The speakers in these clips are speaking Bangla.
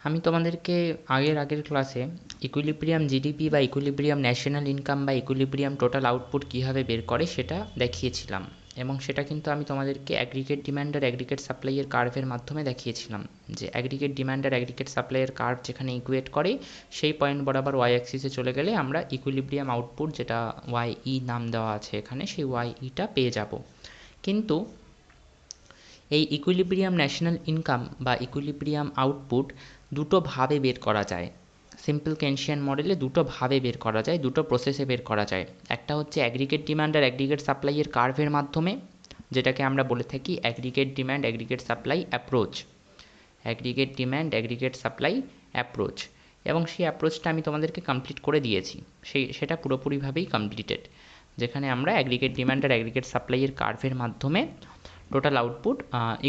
আমি তোমাদেরকে আগের ক্লাসে ইকুইলিব্রিয়াম জিডিপি বা ইকুইলিব্রিয়াম ন্যাশনাল ইনকাম বা ইকুইলিব্রিয়াম টোটাল আউটপুট কীভাবে বের করে সেটা দেখিয়েছিলাম, এবং সেটা কিন্তু আমি তোমাদেরকে অ্যাগ্রিগেট ডিম্যান্ড আর অ্যাগ্রিগেট সাপ্লাইয়ের কার্ভের মাধ্যমে দেখিয়েছিলাম যে অ্যাগ্রিগেট ডিম্যান্ড আর অ্যাগ্রিগেট সাপ্লাইয়ের কার্ভ যেখানে ইকুয়েট করে সেই পয়েন্ট বরাবর ওয়াই অ্যাক্সিসে চলে গেলে আমরা ইকুইলিব্রিয়াম আউটপুট, যেটা ওয়াই ই নাম দেওয়া আছে এখানে, সেই ওয়াই ইটা পেয়ে যাব। কিন্তু এই ইকুইলিব্রিয়াম ন্যাশনাল ইনকাম বা ইকুইলিব্রিয়াম আউটপুট দুটো ভাবে বের করা যায়। সিম্পল কেনশিয়ান মডেলে দুটো ভাবে বের করা যায়, দুটো প্রসেসে বের করা যায়। একটা হচ্ছে অ্যাগ্রিগেট ডিমান্ড আর অ্যাগ্রিগেট সাপ্লাইয়ের কার্ভের মাধ্যমে, যেটাকে আমরা বলে থাকি aggregate demand aggregate supply approach. Aggregate demand aggregate supply approach, এবং সেই অ্যাপ্রোচটা আমি তোমাদেরকে কমপ্লিট করে দিয়েছি। সেটা পুরোপুরিভাবেই কমপ্লিটেড, যেখানে আমরা অ্যাগ্রিগেট ডিমান্ড আর অ্যাগ্রিগেট সাপ্লাইয়ের কার্ভের মাধ্যমে টোটাল আউটপুট,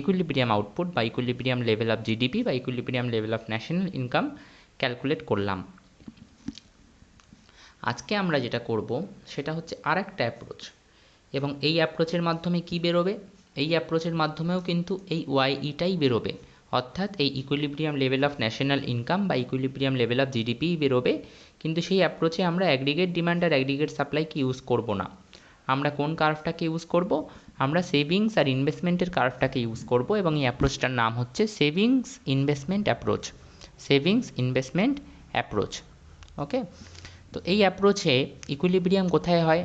ইকুইলিব্রিয়াম আউটপুট বা ইকুইলিব্রিয়াম লেভেল অফ জিডিপি বা equilibrium level of national income calculate করলাম। আজকে আমরা যেটা করব সেটা হচ্ছে আর একটা অ্যাপ্রোচ, এবং এই অ্যাপ্রোচের মাধ্যমে কি বেরোবে? এই অ্যাপ্রোচের মাধ্যমেও কিন্তু এই ওয়াইইটাই বেরোবে, অর্থাৎ এই equilibrium level of national income বা ইকুইলিব্রিয়াম লেভেল অফ জিডিপিই বেরোবে। কিন্তু সেই অ্যাপ্রোচে আমরা অ্যাগ্রিগেট ডিমান্ড আর অ্যাগ্রিগেট সাপ্লাইকে ইউজ করব না। আমরা কোন কার্ভটাকে ইউজ করব? আমরা সেভিংস আর ইনভেস্টমেন্টের কার্ভটাকে ইউজ করব, এবং এই অ্যাপ্রোচটার নাম হচ্ছে savings investment approach. Savings investment approach. Okay, তো এই অ্যাপ্রোচে ইকুইলিব্রিয়াম কোথায় হয়?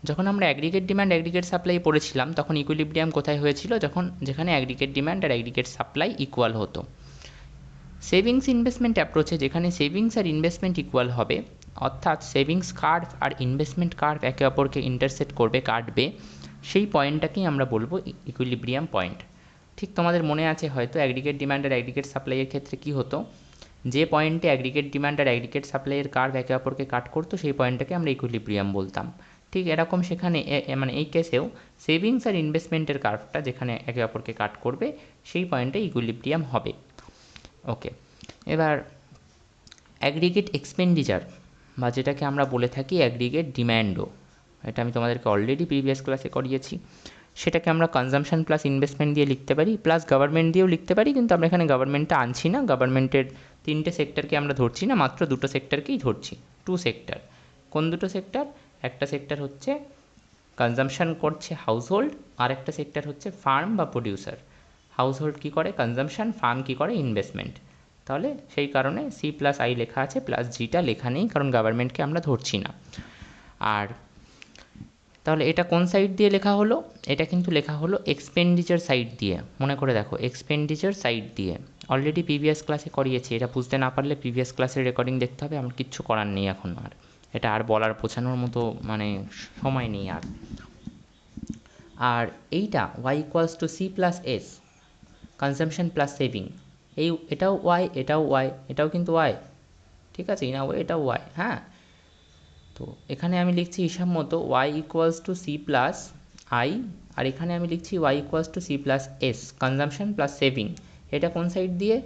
যখন আমরা অ্যাগ্রিগেট ডিমান্ড অ্যাগ্রিগেট সাপ্লাই পড়েছিলাম তখন ইকুইলিব্রিয়াম কোথায় হয়েছিল? যেখানে অ্যাগ্রিগেট ডিমান্ড আর অ্যাগ্রিগেট সাপ্লাই ইকুয়াল হতো। সেভিংস ইনভেস্টমেন্ট অ্যাপ্রোচে যেখানে সেভিংস আর ইনভেস্টমেন্ট ইকুয়াল হবে, অর্থাৎ সেভিংস কার্ভ আর ইনভেস্টমেন্ট কার্ভ একে অপরকে ইন্টারসেক্ট করবে, কাটবে, সেই পয়েন্টটাকেই আমরা বলবো ইকুইলিব্রিয়াম পয়েন্ট। ঠিক তোমাদের মনে আছে হয়তো অ্যাগ্রিগেট ডিমান্ড আর অ্যাগ্রিগেট সাপ্লাইয়ের ক্ষেত্রে কী হতো? যে পয়েন্টে অ্যাগ্রিগেট ডিমান্ড আর অ্যাগ্রিগেট সাপ্লাইয়ের কার্ভ একে অপরকে কাট করতো সেই পয়েন্টটাকে আমরা ইকুইলিব্রিয়াম বলতাম। ঠিক এরকম সেখানে মানে এই কেসেও সেভিংস আর ইনভেস্টমেন্টের কার্ভটা যেখানে একে অপরকে কাট করবে সেই পয়েন্টে ইকুইলিব্রিয়াম হবে। ওকে, এবার অ্যাগ্রিগেট এক্সপেন্ডিচার বা যেটাকে আমরা বলে থাকি অ্যাগ্রিগেট ডিম্যান্ডও, এটা আমি তোমাদেরকে অলরেডি প্রিভিয়াস ক্লাসে করিয়েছি। সেটাকে আমরা কনজাম্পশন প্লাস ইনভেস্টমেন্ট দিয়ে লিখতে পারি, প্লাস গভর্নমেন্ট দিয়েও লিখতে পারি, কিন্তু আমরা এখানে গভর্নমেন্টটা আনছি না। গভর্নমেন্টের তিনটে সেক্টরকে আমরা ধরছি না, মাত্র দুটো সেক্টরকেই ধরছি। Two sector. কোন দুটো সেক্টর? একটা সেক্টর হচ্ছে কনজাম্পশন করছে হাউসহোল্ড, আর একটা সেক্টর হচ্ছে ফার্ম বা প্রডিউসার। হাউসহোল্ড কী করে? কনজাম্পশন। ফার্ম কী করে? ইনভেস্টমেন্ট। তাহলে সেই কারণে সি প্লাস আই লেখা আছে, প্লাস জিটা লেখা নেই, কারণ গভর্নমেন্টকে আমরা ধরছি না। আর তাহলে এটা কোন সাইড দিয়ে লেখা হলো? এটা কিন্তু লেখা হলো এক্সপেন্ডিচার সাইড দিয়ে। মনে করে দেখো, এক্সপেন্ডিচার সাইড দিয়ে অলরেডি প্রিভিয়াস ক্লাসে করিয়েছি। এটা বুঝতে না পারলে প্রিভিয়াস ক্লাসের রেকর্ডিং দেখতে হবে, আমার কিচ্ছু করার নেই এখন। আর এটা আর বলার বোঝানোর মতো মানে সময় নেই আর। আর এইটা Y equals to C plus S, consumption plus saving. এটাও ওয়াই, এটাও ওয়াই, এটাও কিন্তু ওয়াই। ঠিক আছে, না ওয়াই, এটাও ওয়াই। হ্যাঁ, তো এখানে আমি লিখছি হিসাব মতো Y equals to C plus I, আর এখানে আমি লিখছি Y equals to C plus S, consumption plus saving. এটা কোন সাইড দিয়ে?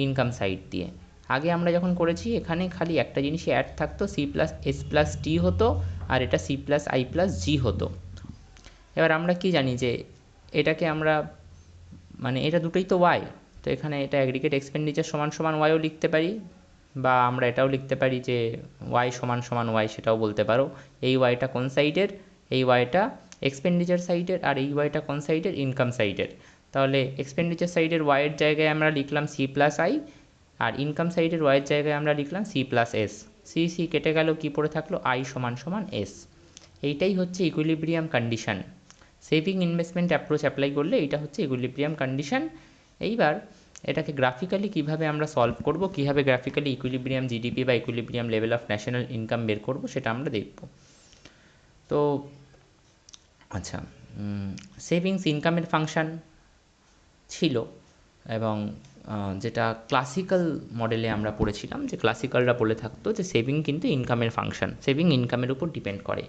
ইনকাম সাইড দিয়ে। আগে আমরা যখন করেছি এখানে খালি একটা জিনিসই অ্যাড থাকতো, সি প্লাস এস প্লাস টি হতো, আর এটা সি প্লাস আই প্লাস জি হতো। এবার আমরা কি জানি যে এটাকে আমরা মানে এটা দুটোই তো ওয়াই, তো এখানে এটা অ্যাগ্রিগেট এক্সপেন্ডিচার সমান সমান ওয়াইও লিখতে পারি, বা আমরা এটাও লিখতে পারি যে ওয়াই সমান সমান ওয়াই, সেটাও বলতে পারো। এই ওয়াইটা কোন সাইডের? এই ওয়াইটা এক্সপেন্ডিচার সাইডের, আর এই ওয়াইটা কোন সাইডের? ইনকাম সাইডের। তাহলে এক্সপেন্ডিচার সাইডের ওয়াইয়ের জায়গায় আমরা লিখলাম সি প্লাস আই, আর ইনকাম সাইডের ওয়াইয়ের জায়গায় আমরা লিখলাম C plus S. C C কেটে গেল, কী পড়ে থাকলো? আই সমান সমান এস। এইটাই হচ্ছে equilibrium condition. Saving investment approach apply করলে এটা হচ্ছে ইকুইলিব্রিয়াম কন্ডিশন। এইবার এটাকে গ্রাফিক্যালি কীভাবে আমরা সলভ করব, কীভাবে গ্রাফিক্যালি ইকুইলিব্রিয়াম জিডিপি বা equilibrium level of national income বের করব, সেটা আমরা দেখব। তো আচ্ছা, সেভিংস ইনকামের ফাংশান ছিল, এবং যেটা ক্লাসিক্যাল মডেলে আমরা পড়েছিলাম, যে ক্লাসিক্যালরা বলে থাকতো যে সেভিং কিন্তু ইনকামের ফাংশান, সেভিং ইনকামের উপর ডিপেন্ড করে।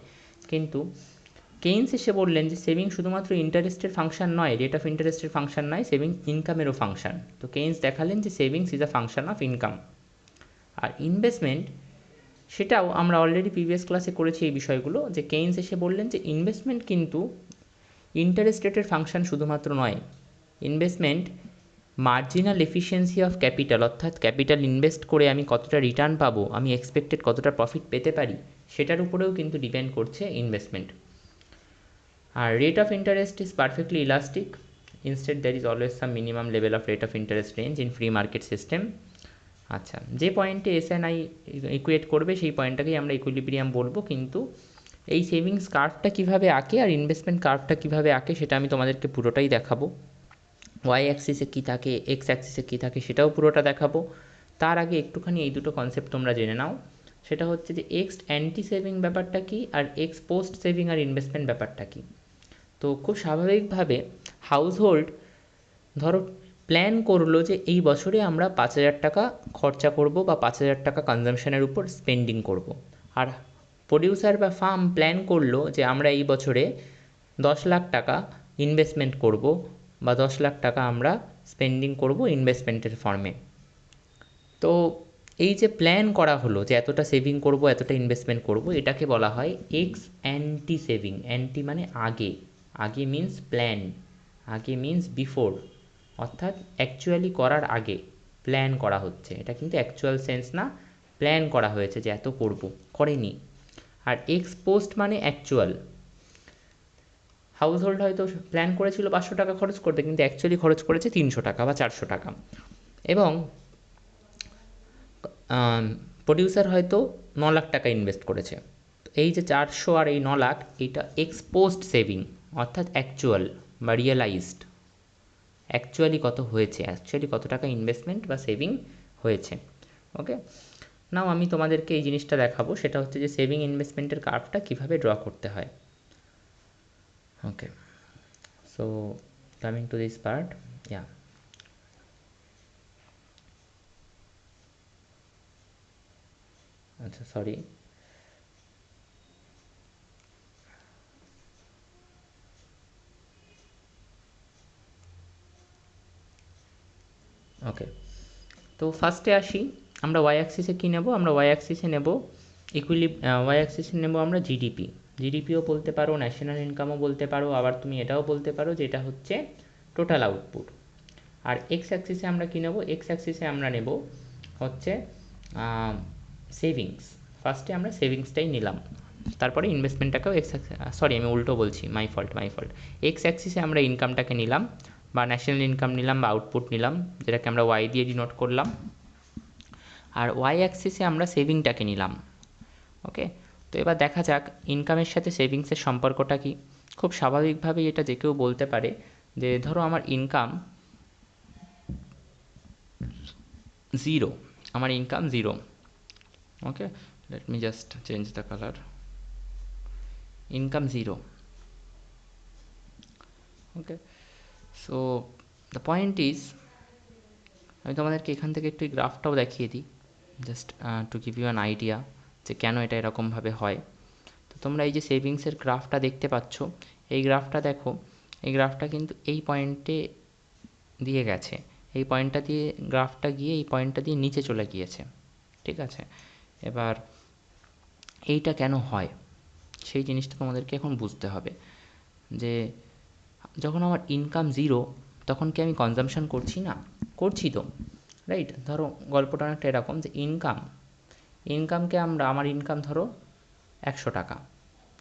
কিন্তু কেইন্স এসে বললেন যে সেভিং শুধুমাত্র ইন্টারেস্টের ফাংশন নয়, রেট অফ ইন্টারেস্টের ফাংশন নয়, সেভিং ইনকামেরও ফাংশন। তো কেইন্স দেখালেন যে savings is a function of income. আর ইনভেস্টমেন্ট, সেটাও আমরা অলরেডি প্রিভিয়াস ক্লাসে করেছি এই বিষয়গুলো, যে কেইন্স এসে বললেন যে ইনভেস্টমেন্ট কিন্তু ইন্টারেস্ট রেটের ফাংশন শুধুমাত্র নয়, investment marginal efficiency of capital, অর্থাৎ ক্যাপিটাল ইনভেস্ট করে আমি কতটা রিটার্ন পাবো, আমি এক্সপেক্টেড কতটা প্রফিট পেতে পারি, সেটার উপরেও কিন্তু ডিপেন্ড করছে ইনভেস্টমেন্ট। আর rate of interest is perfectly elastic, instead there is always some minimum level of rate of interest range in free market system. আচ্ছা, যে পয়েন্টে এস অ্যান্ড আই ইকুয়েট করবে সেই পয়েন্টটাকেই আমরা ইকুইলিব্রিয়াম বলবো, কিন্তু এই সেভিংস কার্ভটা কীভাবে আঁকে আর ইনভেস্টমেন্ট কার্ভটা কীভাবে আঁকে সেটা আমি তোমাদেরকে পুরোটাই দেখাবো। ওয়াই অ্যাক্সিসে কী থাকে, এক্স অ্যাক্সিসে কী থাকে সেটাও পুরোটা দেখাবো। তার আগে একটুখানি এই দুটো কনসেপ্ট তোমরা জেনে নাও। সেটা হচ্ছে যে এক্স অ্যান্টি সেভিং ব্যাপারটা কী, আর এক্স পোস্ট সেভিং আর ইনভেস্টমেন্ট ব্যাপারটা কী। তো খুব স্বাভাবিকভাবে হাউসহোল্ড ধরো প্ল্যান করলো যে এই বছরে আমরা 5,000 টাকা খরচা করব বা 5,000 টাকা কনজামশনের উপর স্পেন্ডিং করব। আর প্রডিউসার বা ফার্ম প্ল্যান করলো যে আমরা এই বছরে 10 লাখ টাকা ইনভেস্টমেন্ট করব বা 10 লাখ টাকা আমরা স্পেন্ডিং করব ইনভেস্টমেন্টের ফর্মে। তো এই যে প্ল্যান করা হলো যে এতটা সেভিং করব, এতটা ইনভেস্টমেন্ট করব, এটাকে বলা হয় এক্স অ্যান্টি সেভিং। অ্যান্টি মানে আগে, আগে মিন্স প্ল্যান, আগে মিন্স বিফোর, অর্থাৎ অ্যাকচুয়ালি করার আগে প্ল্যান করা হচ্ছে। এটা কিন্তু অ্যাকচুয়াল সেন্স না, প্ল্যান করা হয়েছে যে এত করব, করেনি। আর এক্স পোস্ট মানে অ্যাকচুয়াল। হাউসহোল্ড হয়তো প্ল্যান করেছিল 500 টাকা খরচ করতে, কিন্তু অ্যাকচুয়ালি খরচ করেছে 300 টাকা বা 400 টাকা। এবং প্রডিউসার হয়তো 9 লাখ টাকা ইনভেস্ট করেছে। এই যে 400 আর এই 9 লাখ, এইটা এক্স পোস্ট সেভিং, অর্থাৎ অ্যাকচুয়াল বা রিয়েলাইজড। অ্যাকচুয়ালি কত হয়েছে, অ্যাকচুয়ালি কত টাকা ইনভেস্টমেন্ট বা সেভিং হয়েছে। ওকে, নাও আমি তোমাদেরকে এই জিনিসটা দেখাবো, সেটা হচ্ছে যে সেভিং ইনভেস্টমেন্টের কার্ভটা কীভাবে ড্র করতে হয়। Okay, so coming to this part, yeah, আচ্ছা সরি, ওকে। তো ফার্স্টে আসি, আমরা ওয়াই অ্যাক্সিসে কী নেব, আমরা ওয়াই অ্যাক্সিসে নেব ওয়াই অ্যাক্সিসে নেব আমরা জিডিপি। জিডিপিও বলতে পারো, ন্যাশনাল ইনকামও বলতে পারো, আবার তুমি এটাও বলতে পারো যে এটা হচ্ছে টোটাল আউটপুট। আর এক্স অ্যাক্সিসে আমরা কী নেব, এক্স অ্যাক্সিসে আমরা নেব হচ্ছে সেভিংস। ফার্স্টে আমরা সেভিংসটাই নিলাম, তারপরে ইনভেস্টমেন্টটাকেও সরি আমি উল্টো বলছি, মাই ফল্ট। এক্স অ্যাক্সিসে আমরা ইনকামটাকে নিলাম বা ন্যাশনাল ইনকাম নিলাম বা আউটপুট নিলাম, যেটাকে আমরা ওয়াই দিয়ে ডিনোট করলাম। আর ওয়াই অ্যাক্সিসে আমরা সেভিংটাকে নিলাম। ওকে, তো এবার দেখা যাক ইনকামের সাথে সেভিংসের সম্পর্কটা কী। খুব স্বাভাবিকভাবেই এটা যে কেউ বলতে পারে যে ধরো আমার ইনকাম 0, আমার income 0। Okay, let me just change the colour, income 0। Okay, so the point is, আমি তোমাদেরকে এখান থেকে একটু এই গ্রাফটাও দেখিয়ে দিই, just to give you an idea যে কেন এটা এরকমভাবে হয়। তো তোমরা এই যে সেভিংসের গ্রাফটা দেখতে পাচ্ছ, এই গ্রাফটা দেখো, এই গ্রাফটা কিন্তু এই পয়েন্টে দিয়ে গেছে, এই পয়েন্টটা দিয়ে গ্রাফটা গিয়ে এই পয়েন্টটা দিয়ে নিচে চলে গিয়েছে। ঠিক আছে, এবার এইটা কেন হয় সেই জিনিসটা তোমাদেরকে এখন বুঝতে হবে যে যখন আমার ইনকাম 0 তখন কি আমি কনজামশন করছি না? করছি তো, রাইট? ধরো গল্পটা অনেকটা এরকম যে ইনকামকে আমার ইনকাম ধরো 100 টাকা,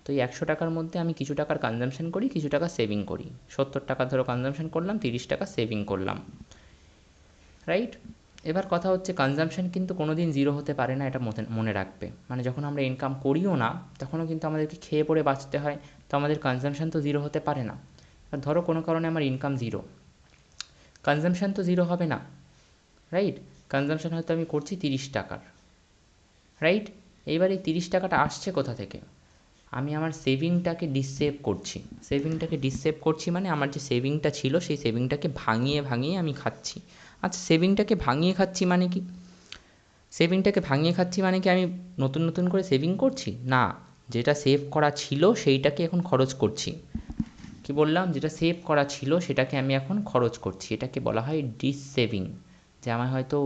তো এই 100 টাকার মধ্যে আমি কিছু টাকার কনজামশন করি, কিছু টাকা সেভিং করি। 70 টাকা ধরো কনজামশন করলাম, 30 টাকা সেভিং করলাম, রাইট? এবার কথা হচ্ছে কনজামশন কিন্তু কোনো দিন 0 হতে পারে না, এটা মনে রাখবে। মানে যখন আমরা ইনকাম করিও না তখনও কিন্তু আমাদেরকে খেয়ে পড়ে বাঁচতে হয়, তো আমাদের কনজামশন তো 0 হতে পারে না। আর ধরো কোনো কারণে আমার ইনকাম 0, কনজামশন তো 0 হবে না, রাইট? কনজামশন হয়তো আমি করছি 30 টাকার, রাইট? এইবার এই 30 টাকাটা আসছে কোথা থেকে? আমি আমার সেভিংটাকে ডিসেভ করছি। সেভিংটাকে ডিসেভ করছি মানে আমার যে সেভিংটা ছিল সেই সেভিংটাকে ভাঙিয়ে আমি খাচ্ছি। আচ্ছা, সেভিংটাকে ভাঙিয়ে খাচ্ছি মানে কি? সেভিংটাকে ভাঙিয়ে খাচ্ছি মানে কি আমি নতুন করে সেভিং করছি? না, যেটা সেভ করা ছিল সেইটাকে এখন খরচ করছি। কি বললাম? যেটা সেভ করা ছিল সেটাকে আমি এখন খরচ করছি, এটাকে বলা হয় ডিসসেভিং। যে আমি হয়তো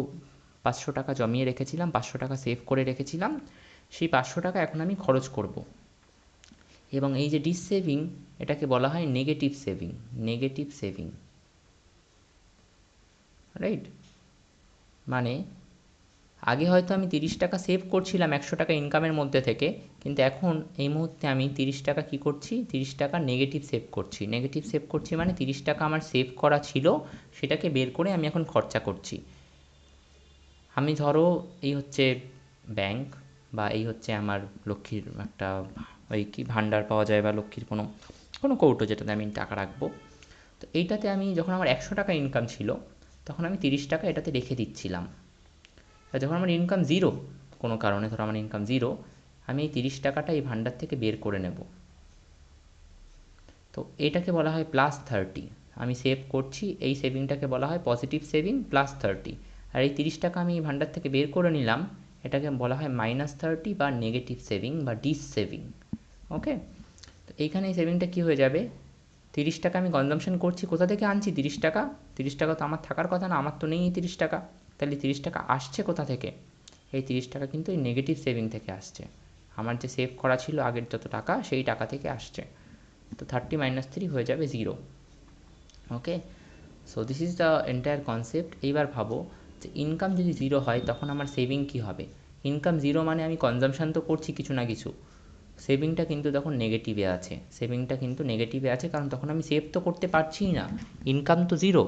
500 টাকা জমিয়ে রেখেছিলাম, 500 টাকা সেভ করে রেখেছিলাম, সেই 500 টাকা এখন আমি খরচ করব। এবং এই যে ডিসসেভিং, এটাকে বলা হয় negative saving. Negative saving, right? মানে আগে হয়তো আমি 30 টাকা সেভ করছিলাম 100 টাকা ইনকামের মধ্যে থেকে, কিন্তু এখন এই মুহূর্তে আমি 30 টাকা কী করছি, 30 টাকা নেগেটিভ সেভ করছি। নেগেটিভ সেভ করছি মানে 30 টাকা আমার সেভ করা ছিল, সেটাকে বের করে আমি এখন খরচা করছি। আমি ধরো এই হচ্ছে ব্যাংক, বা এই হচ্ছে আমার লক্ষ্মীর একটা ওই কি ভাণ্ডার পাওয়া যায়, বা লক্ষ্মীর কোনো কোনো কৌটো যেটাতে আমি টাকা রাখবো। তো এইটাতে আমি যখন আমার 100 টাকা ইনকাম ছিল, তখন আমি 30 টাকা এটাতে রেখে দিচ্ছিলাম। আর যখন আমার ইনকাম জিরো, কোনো কারণে ধরো আমার ইনকাম জিরো, আমি এই 30 টাকাটা এই ভাণ্ডার থেকে বের করে নেব। তো এটাকে বলা হয় +30। আমি সেভ করছি, এই সেভিংটাকে বলা হয় পজিটিভ সেভিং +30। আর এই 30 টাকা আমি এই ভাণ্ডার থেকে বের করে নিলাম, এটাকে বলা হয় -30 বা নেগেটিভ সেভিং বা ডিসসেভিং। ওকে? তো এইখানে এই সেভিংটা কী হয়ে যাবে, 30 টাকা আমি কনজাম্পশন করছি, কোথা থেকে আনছি 30 টাকা? 30 টাকা তো আমার থাকার কথা না, আমার তো নেই এই 30 টাকা। তাহলে 30 টাকা আসছে কোথা থেকে? এই 30 টাকা কিন্তু এই নেগেটিভ সেভিং থেকে আসছে। আমার যে সেভ করা ছিল আগের যত টাকা, সেই টাকা থেকে আসছে। তো 30 - 3 হয়ে যাবে 0। Okay? So this is the entire concept. এইবার ভাবো যে ইনকাম যদি 0 হয় তখন আমার সেভিং কী হবে? ইনকাম 0 মানে আমি কনজাম্পশন তো করছি কিছু না কিছু, সেভিংটা কিন্তু তখন নেগেটিভে আছে। সেভিংটা কিন্তু নেগেটিভে আছে, কারণ তখন আমি সেভ তো করতে পারছিই না। ইনকাম তো জিরো,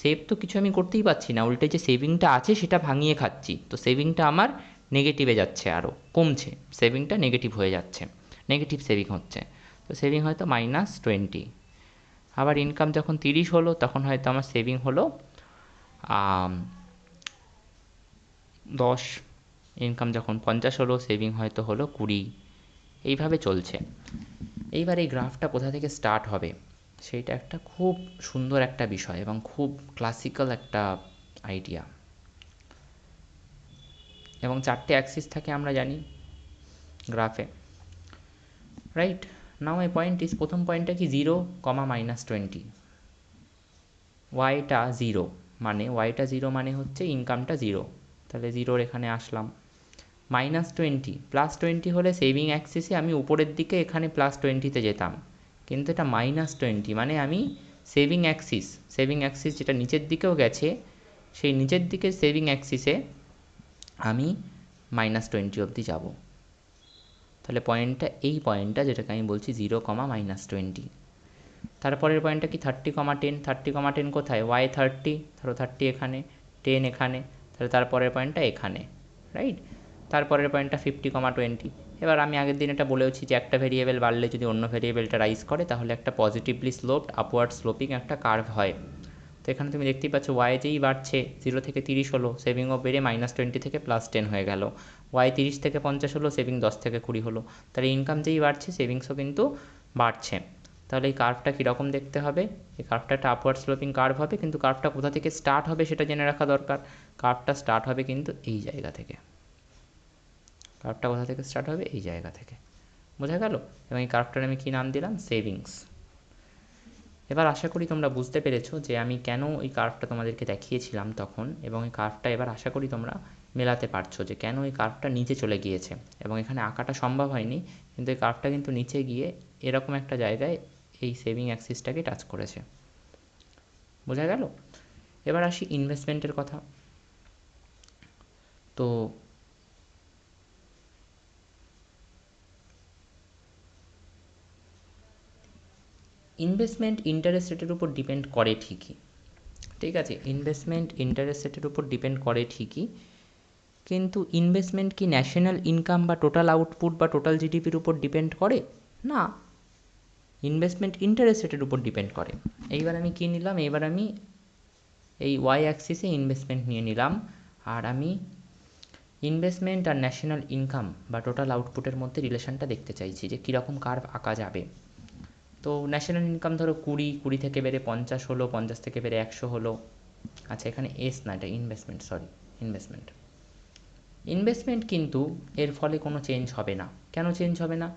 সেভ তো কিছু আমি করতেই পারছি না, উল্টে যে সেভিংটা আছে সেটা ভাঙিয়ে খাচ্ছি। তো সেভিংটা আমার নেগেটিভে যাচ্ছে, আরও কমছে, সেভিংটা নেগেটিভ হয়ে যাচ্ছে, নেগেটিভ সেভিং হচ্ছে। তো সেভিং হয়তো -20। আবার ইনকাম যখন 30 হলো, তখন হয়তো আমার সেভিং হলো 10। ইনকাম যখন 50 হলো, সেভিং হয়তো হলো 20। এইভাবে চলছে। এইবার এই গ্রাফটা কোথা থেকে স্টার্ট হবে, সেইটা একটা খুব সুন্দর একটা বিষয় এবং খুব ক্লাসিক্যাল একটা আইডিয়া। এবং 4টে অ্যাক্সিস থাকে আমরা জানি গ্রাফে, right? Now my point is, প্রথম পয়েন্টটা কি, 0, -20। ওয়াইটা 0 মানে, ওয়াইটা 0 মানে হচ্ছে ইনকামটা 0, তাহলে 0-র এখানে আসলাম। -20, +20 হলে সেভিং অ্যাক্সিসে আমি উপরের দিকে এখানে +20-তে যেতাম, কিন্তু এটা -20 মানে আমি সেভিং অ্যাক্সিস যেটা নিচের দিকেও গেছে, সেই নিচের দিকে সেভিং অ্যাক্সিসে আমি -20 অবধি যাব। তাহলে পয়েন্টটা, এই পয়েন্টটা যেটাকে আমি বলছি 0, -20। তারপরের পয়েন্টটা কি, 30, 10 কোথায়, ওয়াই 30, ধরো 30 এখানে, 10 এখানে, তাহলে তারপরের পয়েন্টটা এখানে, রাইট? তারপরের পয়েন্টটা 50, 20। এবার আমি আগের দিন এটা বলেওছি যে একটা ভেরিয়েবল বাড়লে যদি অন্য ভেরিয়েবলটা রাইজ করে, তাহলে একটা পজিটিভলি স্লোপড আপওয়ার্ড স্লোপিং একটা কার্ভ হয়। তো এখানে তুমি দেখতেই পাচ্ছ ওয়াই যেই বাড়ছে, 0 থেকে 30 হলো, সেভিংও বেড়ে -20 থেকে +10 হয়ে গেল। ওয়াই 30 থেকে 50 হলো, সেভিং 10 থেকে 20 হলো। তাহলে ইনকাম যেই বাড়ছে, সেভিংসও কিন্তু বাড়ছে। তাহলে এই কার্ভটা কীরকম দেখতে হবে? এই কার্ভটা একটা আপওয়ার্ড স্লোপিং কার্ভ হবে, কিন্তু কার্ভটা কোথা থেকে স্টার্ট হবে সেটা জেনে রাখা দরকার। কার্ভটা স্টার্ট হবে কিন্তু এই জায়গা থেকে। কার্ভটা কোথা থেকে স্টার্ট হবে? এই জায়গা থেকে। বোঝা গেল? এবং এই কার্ভটার আমি কী নাম দিলাম? সেভিংস। এবার আশা করি তোমরা বুঝতে পেরেছো যে আমি কেন এই কার্ভটা তোমাদেরকে দেখিয়েছিলাম তখন, এবং এই কার্ভটা এবার আশা করি তোমরা মেলাতে পারছো যে কেন এই কার্ভটা নিচে চলে গিয়েছে। এবং এখানে আঁকাটা সম্ভব হয়নি, কিন্তু এই কার্ভটা কিন্তু নিচে গিয়ে এরকম একটা জায়গায় এই সেভিং অ্যাক্সিসটাকে টাচ করেছে। বোঝা গেল? এবার আসি ইনভেস্টমেন্টের কথা। তো ইনভেস্টমেন্ট ইন্টারেস্ট রেটের উপর ডিপেন্ড করে ঠিকই, ঠিক আছে? ইনভেস্টমেন্ট ইন্টারেস্ট রেটের উপর ডিপেন্ড করে ঠিকই, কিন্তু ইনভেস্টমেন্ট কি ন্যাশনাল ইনকাম বা টোটাল আউটপুট বা টোটাল জিডিপির উপর ডিপেন্ড করে? না, ইনভেস্টমেন্ট ইন্টারেস্ট রেটের উপর ডিপেন্ড করে। এইবার আমি কী নিলাম, এইবার আমি এই ওয়াই অ্যাক্সিসে ইনভেস্টমেন্ট নিয়ে নিলাম, আর আমি ইনভেস্টমেন্ট আর ন্যাশনাল ইনকাম বা টোটাল আউটপুটের মধ্যে রিলেশনটা দেখতে চাইছি যে কীরকম কার্ভ আঁকা যাবে। তো ন্যাশনাল ইনকাম ধরো 20 থেকে বেড়ে 50 হলো, 50 থেকে বেড়ে 100 হলো। আচ্ছা, এখানে এস না, এটা ইনভেস্টমেন্ট, সরি, ইনভেস্টমেন্ট। ইনভেস্টমেন্ট কিন্তু এর ফলে কোনো চেঞ্জ হবে না। কেন চেঞ্জ হবে না?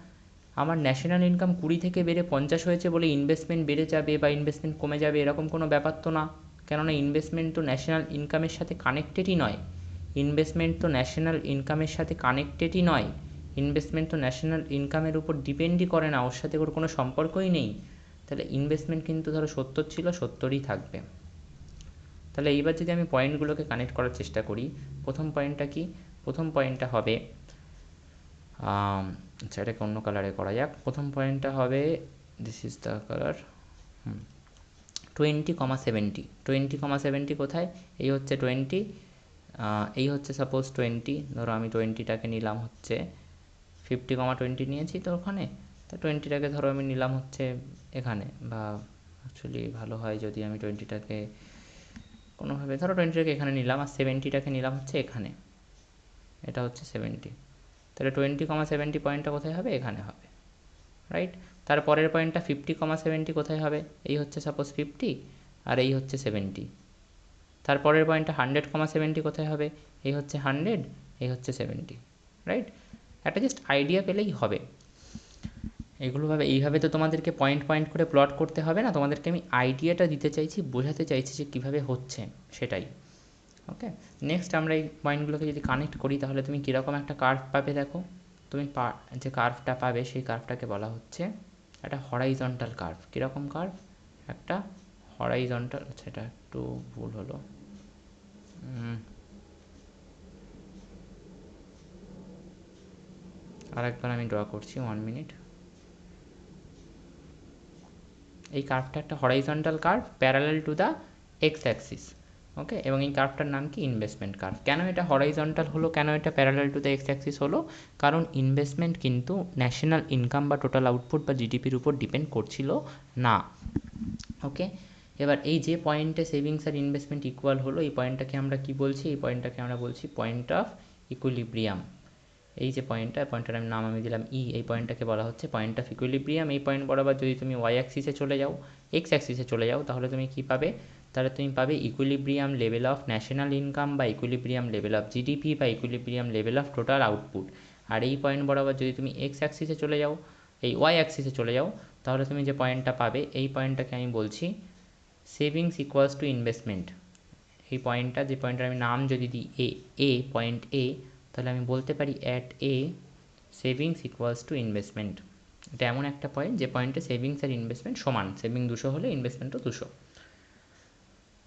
আমার ন্যাশনাল ইনকাম 20 থেকে বেড়ে 50 হয়েছে বলে ইনভেস্টমেন্ট বেড়ে যাবে বা ইনভেস্টমেন্ট কমে যাবে, এরকম কোনো ব্যাপার তো না। কেননা ইনভেস্টমেন্ট তো ন্যাশনাল ইনকামের সাথে কানেক্টেডই নয়। ইনভেস্টমেন্ট তো ন্যাশনাল ইনকামের সাথে কানেক্টেডই নয়। ইনভেস্টমেন্ট তো ন্যাশনাল ইনকামের উপর ডিপেন্ডই করে না, ওর সাথে ওর কোনো সম্পর্কই নেই। তাহলে ইনভেস্টমেন্ট কিন্তু ধরো 70 ছিল, 70ই থাকবে। তাহলে এইবার যদি আমি পয়েন্টগুলোকে কানেক্ট করার চেষ্টা করি, প্রথম পয়েন্টটা কি? প্রথম পয়েন্টটা হবে, আচ্ছা এটাকে অন্য কালারে করা যাক। প্রথম পয়েন্টটা হবে, দিস ইজ দ্য কালার, 20,70। 20,70 কোথায়? এই হচ্ছে 20, এই হচ্ছে সাপোজ 20, ধরো আমি 20টাকে নিলাম হচ্ছে 50,20 নিয়েছি তো ওখানে, তা 20টাকে ধরো আমি নিলাম হচ্ছে এখানে, বা অ্যাকচুয়ালি ভালো হয় যদি আমি 20টাকে কোনোভাবে, ধরো 20টাকে এখানে নিলাম আর 70টাকে নিলাম হচ্ছে এখানে, এটা হচ্ছে 70। তাহলে 20,70 পয়েন্টটা কোথায় হবে? এখানে হবে, রাইট? তারপরের পয়েন্টটা 50,70 কোথায় হবে? এই হচ্ছে সাপোজ 50 আর এই হচ্ছে 70। তারপরের পয়েন্টটা 100,70 কোথায় হবে? এই হচ্ছে 100, এই হচ্ছে 70, রাইট? একটা জাস্ট আইডিয়া পেলেই হবে। এগুলোভাবে এইভাবে তো তোমাদেরকে পয়েন্ট পয়েন্ট করে প্লট করতে হবে না, তোমাদেরকে আমি আইডিয়াটা দিতে চাইছি, বোঝাতে চাইছি যে কীভাবে হচ্ছে সেটাই। ওকে, নেক্সট আমরা এই পয়েন্টগুলোকে যদি কানেক্ট করি তাহলে তুমি কীরকম একটা কার্ভ পাবে দেখো। তুমি যে কার্ভটা পাবে সেই কার্ভটাকে বলা হচ্ছে একটা হরাইজন্টাল কার্ভ। কীরকম কার্ভ? একটা হরাইজন্টাল, আচ্ছা এটা একটু ভুল হলো, আরেকবার আমি ড্র করছি, 1 মিনিট। এই কার্ভটা একটা horizontal curve parallel to the x axis. Okay, এবং এই কার্ভটার নাম কি? Investment curve. কেন এটা হরাইজন্টাল হলো, কেন এটা parallel to the x axis হলো? কারণ ইনভেস্টমেন্ট কিন্তু ন্যাশনাল ইনকাম বা টোটাল আউটপুট বা জিডিপির উপর ডিপেন্ড করছিল না। ওকে, এবার এই যে পয়েন্টে সেভিংস আর ইনভেস্টমেন্ট ইকুয়াল হলো, এই পয়েন্টটাকে আমরা কি বলছি? এই পয়েন্টটাকে আমরা বলছি পয়েন্ট অফ ইকুইলিব্রিয়াম। এই যে পয়েন্টটার নাম আমি দিলাম ই, এই পয়েন্টটাকে বলা হচ্ছে পয়েন্ট অফ ইকুইলিব্রিয়াম। এই পয়েন্ট বরাবর যদি তুমি ওয়াই অ্যাক্সিসে চলে যাও, এক্স অ্যাক্সিসে চলে যাও, তাহলে তুমি কি পাবে? তাহলে তুমি পাবে equilibrium level of national income বা ইকুইলিব্রিয়াম লেভেল অফ জিডিপি বা equilibrium level of total output. আর এই পয়েন্ট বরাবর যদি তুমি এক্স অ্যাক্সিসে চলে যাও, এই ওয়াই অ্যাক্সিসে চলে যাও, তাহলে তুমি যে পয়েন্টটা পাবে এই পয়েন্টটাকে আমি বলছি সেভিংস ইকুয়ালস টু ইনভেস্টমেন্ট। এই পয়েন্টটা, যে পয়েন্টটার আমি নাম যদি দিই এ পয়েন্ট এ, তাহলে আমি বলতে পারি at a savings equals to investment. এটা এমন একটা পয়েন্ট যে পয়েন্টে সেভিংস আর ইনভেস্টমেন্ট সমান, সেভিং 200 হলে ইনভেস্টমেন্টও 200।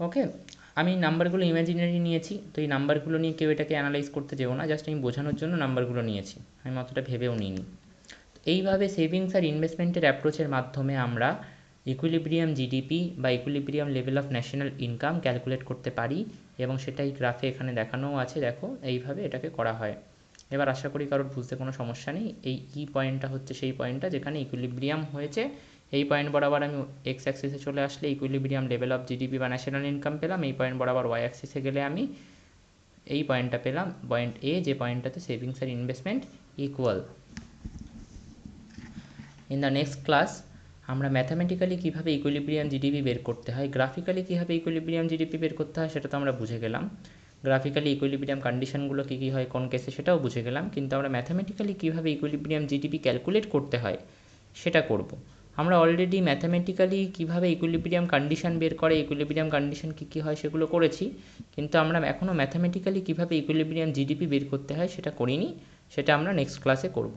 ওকে, আমি নাম্বারগুলো ইমাজিনারি নিয়েছি, তো এই নাম্বারগুলো নিয়ে কেউ এটাকে অ্যানালাইজ করতে যেও না, জাস্ট আমি বোঝানোর জন্য নাম্বারগুলো নিয়েছি, আমি অতটা ভেবেও নিইনি। এইভাবে সেভিংস আর ইনভেস্টমেন্টের অ্যাপ্রোচের মাধ্যমে আমরা ইকুইলিব্রিয়াম জিডিপি বা equilibrium level of national income calculate করতে পারি, এবং সেটাই গ্রাফে এখানে দেখানোও আছে, দেখো এইভাবে এটাকে করা হয়। এবার আশা করি কারোর বুঝতে কোনো সমস্যা নেই। এই ই পয়েন্টটা হচ্ছে সেই পয়েন্টটা যেখানে ইকুইলিব্রিয়াম হয়েছে। এই পয়েন্ট বরাবর আমি এক্স অ্যাক্সিসে চলে আসলে ইকুইলিব্রিয়াম লেভেল অফ জিডিপি বা ন্যাশনাল ইনকাম পেলাম, এই পয়েন্ট বরাবর ওয়াই অ্যাক্সিসে গেলে আমি এই পয়েন্টটা পেলাম, পয়েন্ট এ, যে পয়েন্টটাতে সেভিংস আর investment equal. In the next class আমরা ম্যাথামেটিক্যালি কীভাবে ইকুইলিব্রিয়াম জিডিপি বের করতে হয়, গ্রাফিক্যালি কীভাবে ইকুইলিব্রিয়াম জিডিপি বের করতে হয় সেটা তো আমরা বুঝে গেলাম, গ্রাফিক্যালি ইকুইলিব্রিয়াম কন্ডিশনগুলো কী কী হয় কোন কেসে সেটাও বুঝে গেলাম, কিন্তু আমরা ম্যাথামেটিক্যালি কীভাবে ইকুইলিব্রিয়াম জিডিপি ক্যালকুলেট করতে হয় সেটা করব। আমরা অলরেডি ম্যাথামেটিক্যালি কীভাবে ইকুইলিব্রিয়াম কন্ডিশন বের করে, ইকুইলিব্রিয়াম কন্ডিশন কী কী হয় সেগুলো করেছি, কিন্তু আমরা এখনও ম্যাথামেটিক্যালি কীভাবে ইকুইলিব্রিয়াম জিডিপি বের করতে হয় সেটা করিনি, সেটা আমরা নেক্সট ক্লাসে করব।